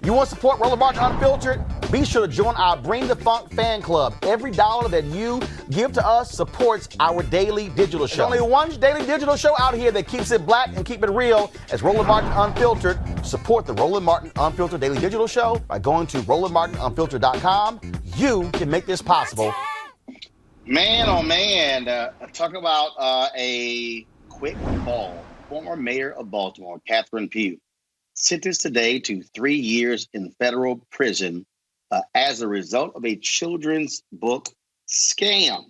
You want to support Roland Martin Unfiltered? Be sure to join our Bring the Funk fan club. Every dollar that you give to us supports our daily digital show. There's only one daily digital show out here that keeps it black and keep it real as Roland Martin Unfiltered. Support the Roland Martin Unfiltered daily digital show by going to RolandMartinUnfiltered.com. You can make this possible. Man, oh man, talk about a quick fall. Former mayor of Baltimore, Pugh, sentenced today to 3 years in federal prison as a result of a children's book scam.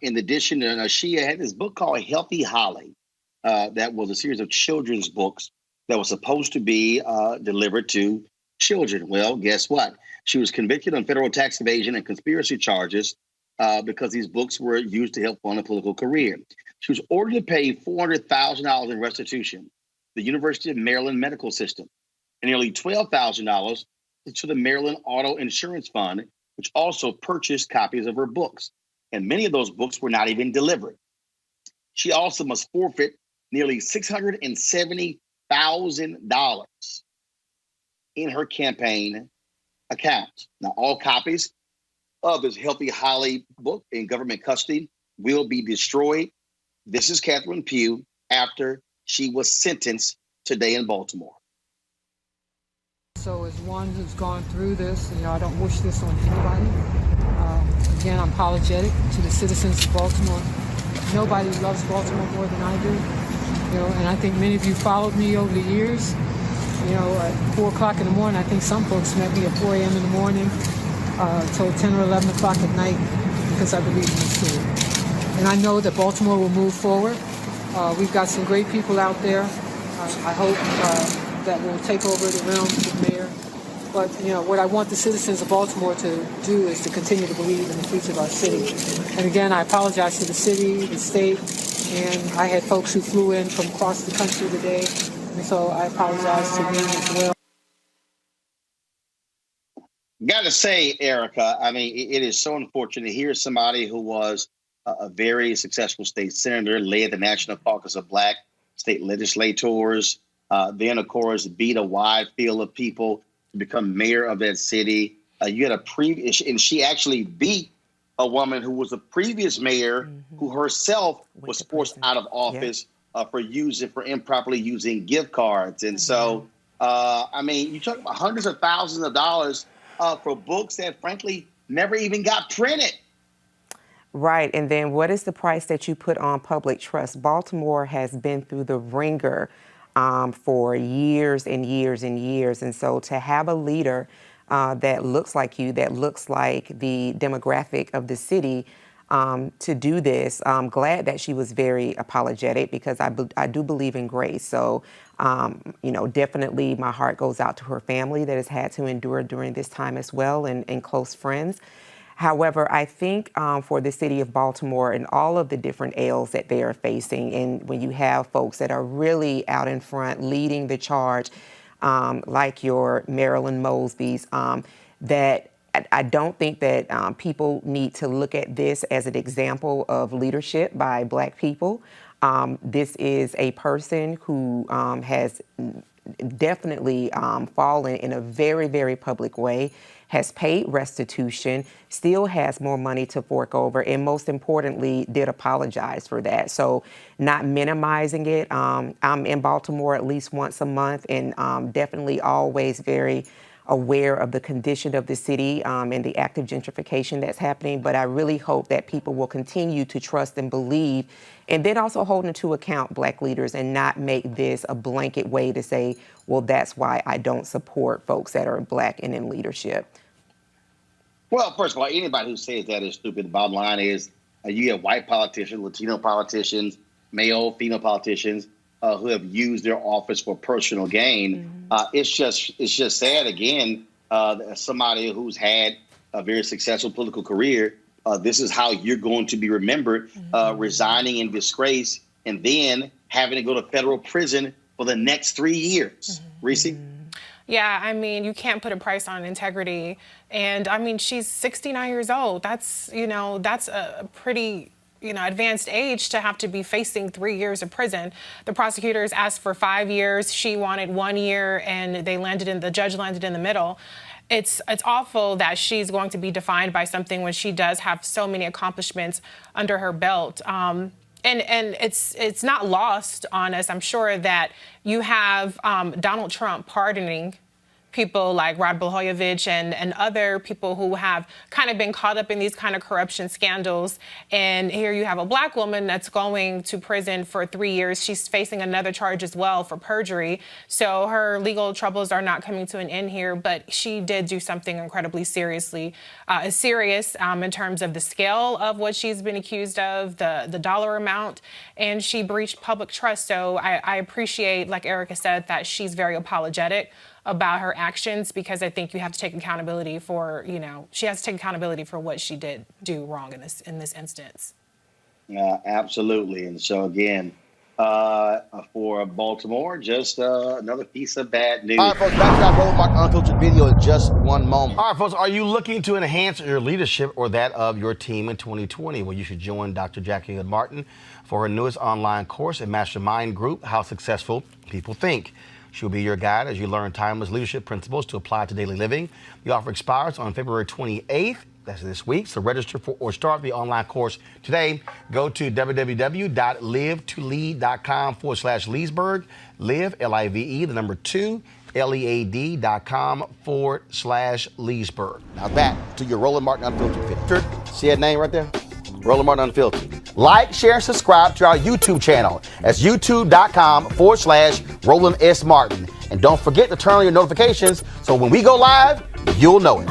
In addition, she had this book called Healthy Holly that was a series of children's books that was supposed to be delivered to children. Well, guess what? She was convicted on federal tax evasion and conspiracy charges because these books were used to help fund a political career. She was ordered to pay $400,000 in restitution, the University of Maryland medical system, and nearly $12,000 to the Maryland Auto Insurance Fund, which also purchased copies of her books. And many of those books were not even delivered. She also must forfeit nearly $670,000 in her campaign account. Now, all copies of his Healthy Holly book in government custody will be destroyed. This is Pugh after she was sentenced today in Baltimore. So as one who's gone through this, I don't wish this on anybody. Again, I'm apologetic to the citizens of Baltimore. Nobody loves Baltimore more than I do. And I think many of you followed me over the years. At 4 o'clock in the morning, I think some folks met me at 4 a.m. in the morning till 10 or 11 o'clock at night because I believe in the city. And I know that Baltimore will move forward. We've got some great people out there. I hope that will take over the realms of mayor. But, what I want the citizens of Baltimore to do is to continue to believe in the future of our city. And again, I apologize to the city, the state, and I had folks who flew in from across the country today. And so I apologize to them as well. Got to say, Erica, it is so unfortunate to hear somebody who was a very successful state senator, led the National Caucus of Black state legislators, then, of course, beat a wide field of people to become mayor of that city. You had a previous, and she actually beat a woman who was a previous mayor who herself was forced out of office for improperly using gift cards. And so, you talk about hundreds of thousands of dollars for books that, frankly, never even got printed. Right. And then what is the price that you put on public trust? Baltimore has been through the ringer for years and years and years. And so to have a leader that looks like you, that looks like the demographic of the city, to do this, I'm glad that she was very apologetic because I do believe in grace. So, definitely my heart goes out to her family that has had to endure during this time as well and close friends. However, I think for the city of Baltimore and all of the different ails that they are facing, and when you have folks that are really out in front leading the charge, like your Marilyn Mosby's, that I don't think that people need to look at this as an example of leadership by Black people. This is a person who has definitely fallen in a very, very public way, has paid restitution, still has more money to fork over, and most importantly, did apologize for that. So not minimizing it. I'm in Baltimore at least once a month and definitely always very aware of the condition of the city and the active gentrification that's happening. But I really hope that people will continue to trust and believe, and then also hold into account Black leaders and not make this a blanket way to say, well, that's why I don't support folks that are Black and in leadership. Well, first of all, anybody who says that is stupid. The bottom line is you have white politicians, Latino politicians, male, female politicians who have used their office for personal gain. It's just sad, again, somebody who's had a very successful political career, this is how you're going to be remembered, resigning in disgrace and then having to go to federal prison for the next 3 years. Reese? Yeah, you can't put a price on integrity. And she's 69 years old. That's a pretty advanced age to have to be facing 3 years of prison. The prosecutors asked for 5 years. She wanted 1 year, and the judge landed in the middle. It's awful that she's going to be defined by something when she does have so many accomplishments under her belt. And it's not lost on us, I'm sure, that you have Donald Trump pardoning people like Rod Blagojevich and other people who have kind of been caught up in these kind of corruption scandals. And here you have a black woman that's going to prison for 3 years. She's facing another charge as well for perjury. So her legal troubles are not coming to an end here, but she did do something incredibly serious in terms of the scale of what she's been accused of, the dollar amount, and she breached public trust. So I appreciate, like Erica said, that she's very apologetic about her actions, because I think you have to take accountability for, she has to take accountability for what she did do wrong in this instance. Absolutely. And so again, for Baltimore, just another piece of bad news. All right, folks, back to that Roland Martin Unfiltered video in just one moment. All right, folks, are you looking to enhance your leadership or that of your team in 2020? Well, you should join Dr. Jackie Hood Martin for her newest online course and mastermind group, How Successful People Think. She'll be your guide as you learn timeless leadership principles to apply to daily living. The offer expires on February 28th. That's this week. So register for or start the online course today. Go to www.livetolead.com/Leesburg. Live, L-I-V-E, the number 2, LEAD.com/Leesburg. Now back to your Roland Martin Unfiltered video. See that name right there? Roland Martin Unfiltered. Like, share, and subscribe to our YouTube channel. That's youtube.com/Roland S. Martin. And don't forget to turn on your notifications so when we go live, you'll know it.